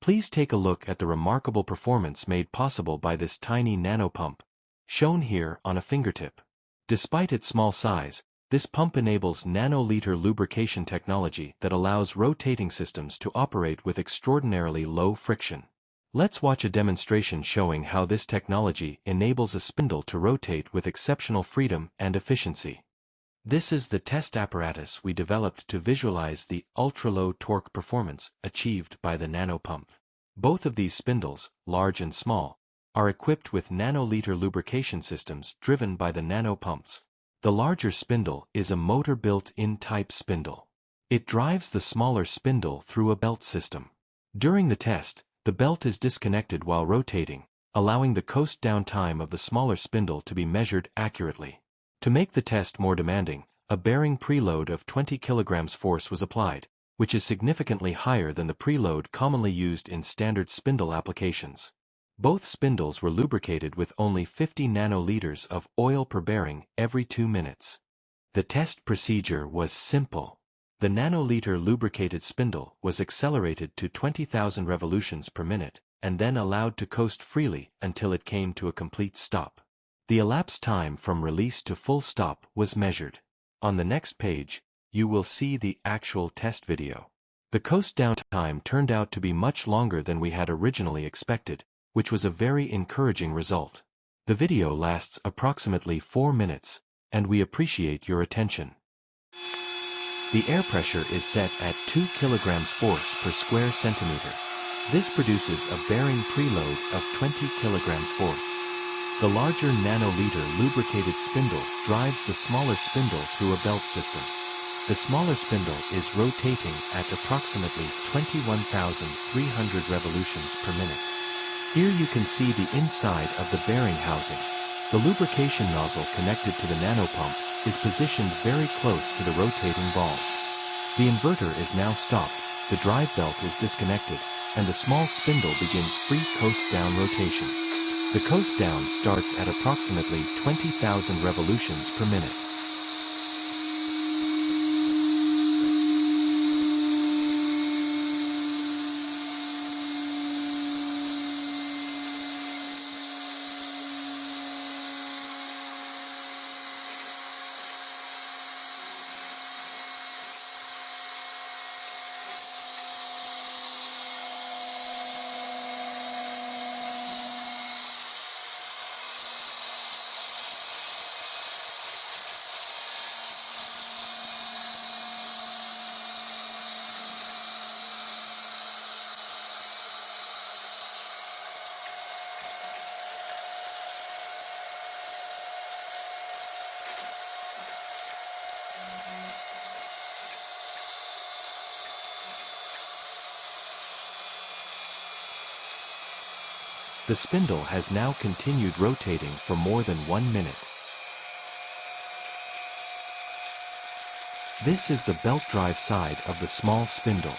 Please take a look at the remarkable performance made possible by this tiny nano pump, shown here on a fingertip. Despite its small size, this pump enables nanoliter lubrication technology that allows rotating systems to operate with extraordinarily low friction. Let's watch a demonstration showing how this technology enables a spindle to rotate with exceptional freedom and efficiency. This is the test apparatus we developed to visualize the ultra-low torque performance achieved by the Nano Pump. Both of these spindles, large and small, are equipped with nanoliter lubrication systems driven by the Nano Pumps. The larger spindle is a motor built-in type spindle. It drives the smaller spindle through a belt system. During the test, the belt is disconnected while rotating, allowing the coast-down time of the smaller spindle to be measured accurately. To make the test more demanding, a bearing preload of 20 kg force was applied, which is significantly higher than the preload commonly used in standard spindle applications. Both spindles were lubricated with only 50 nanoliters of oil per bearing every 2 minutes. The test procedure was simple. The nanoliter lubricated spindle was accelerated to 20,000 revolutions per minute, and then allowed to coast freely until it came to a complete stop. The elapsed time from release to full stop was measured. On the next page, you will see the actual test video. The coast-down time turned out to be much longer than we had originally expected, which was a very encouraging result. The video lasts approximately 4 minutes, and we appreciate your attention. The air pressure is set at 2 kg force per square centimeter. This produces a bearing preload of 20 kg force. The larger nanoliter lubricated spindle drives the smaller spindle through a belt system. The smaller spindle is rotating at approximately 21,300 revolutions per minute. Here you can see the inside of the bearing housing. The lubrication nozzle connected to the nano pump is positioned very close to the rotating balls. The inverter is now stopped, the drive belt is disconnected, and the small spindle begins free coast-down rotation. The coast-down starts at approximately 20,000 revolutions per minute. The spindle has now continued rotating for more than 1 minute. This is the belt drive side of the small spindle.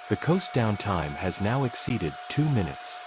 The coast-down time has now exceeded 2 minutes.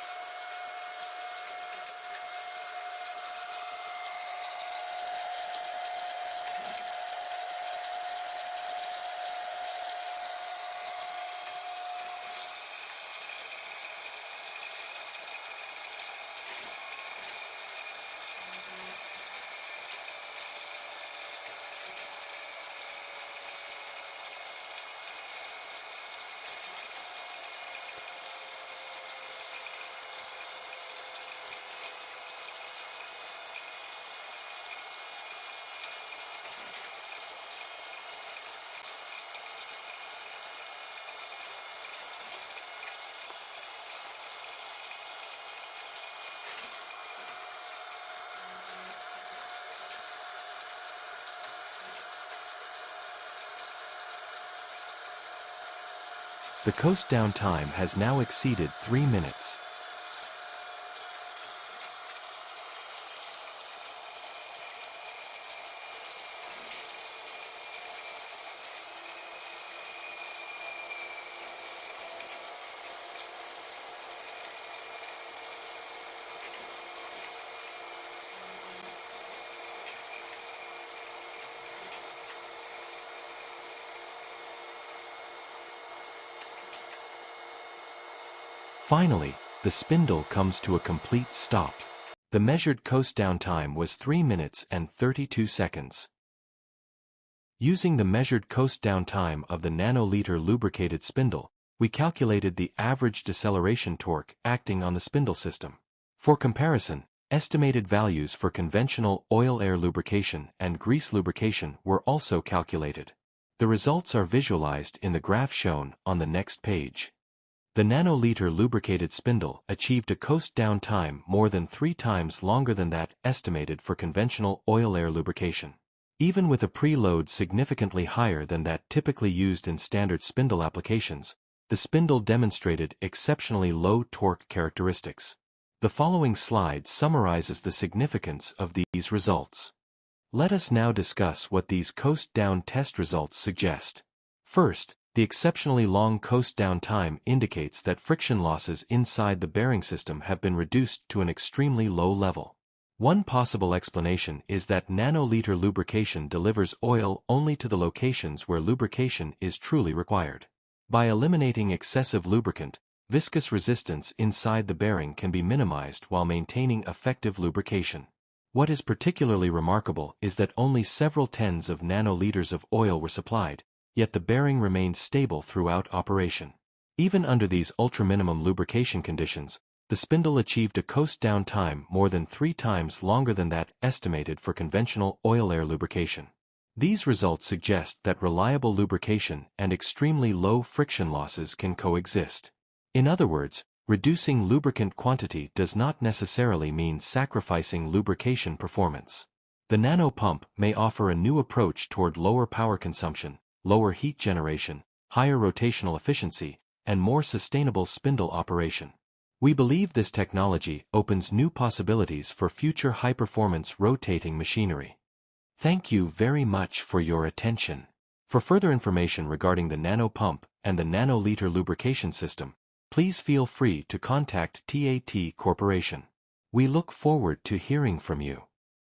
The coast-down time has now exceeded 3 minutes. Finally, the spindle comes to a complete stop. The measured coast-down time was 3 minutes and 32 seconds. Using the measured coast-down time of the nanoliter lubricated spindle, we calculated the average deceleration torque acting on the spindle system. For comparison, estimated values for conventional oil-air lubrication and grease lubrication were also calculated. The results are visualized in the graph shown on the next page. The nanoliter lubricated spindle achieved a coast-down time more than 3 times longer than that estimated for conventional oil-air lubrication. Even with a preload significantly higher than that typically used in standard spindle applications, the spindle demonstrated exceptionally low torque characteristics. The following slide summarizes the significance of these results. Let us now discuss what these coast-down test results suggest. First, the exceptionally long coast-down time indicates that friction losses inside the bearing system have been reduced to an extremely low level. One possible explanation is that nanoliter lubrication delivers oil only to the locations where lubrication is truly required. By eliminating excessive lubricant, viscous resistance inside the bearing can be minimized while maintaining effective lubrication. What is particularly remarkable is that only several tens of nanoliters of oil were supplied, yet the bearing remained stable throughout operation. Even under these ultra-minimum lubrication conditions, the spindle achieved a coast-down time more than 3 times longer than that estimated for conventional oil-air lubrication. These results suggest that reliable lubrication and extremely low friction losses can coexist. In other words, reducing lubricant quantity does not necessarily mean sacrificing lubrication performance. The Nano Pump may offer a new approach toward lower power consumption, lower heat generation, higher rotational efficiency, and more sustainable spindle operation. We believe this technology opens new possibilities for future high-performance rotating machinery. Thank you very much for your attention. For further information regarding the Nano Pump and the nanoliter lubrication system, please feel free to contact TAT Corporation. We look forward to hearing from you.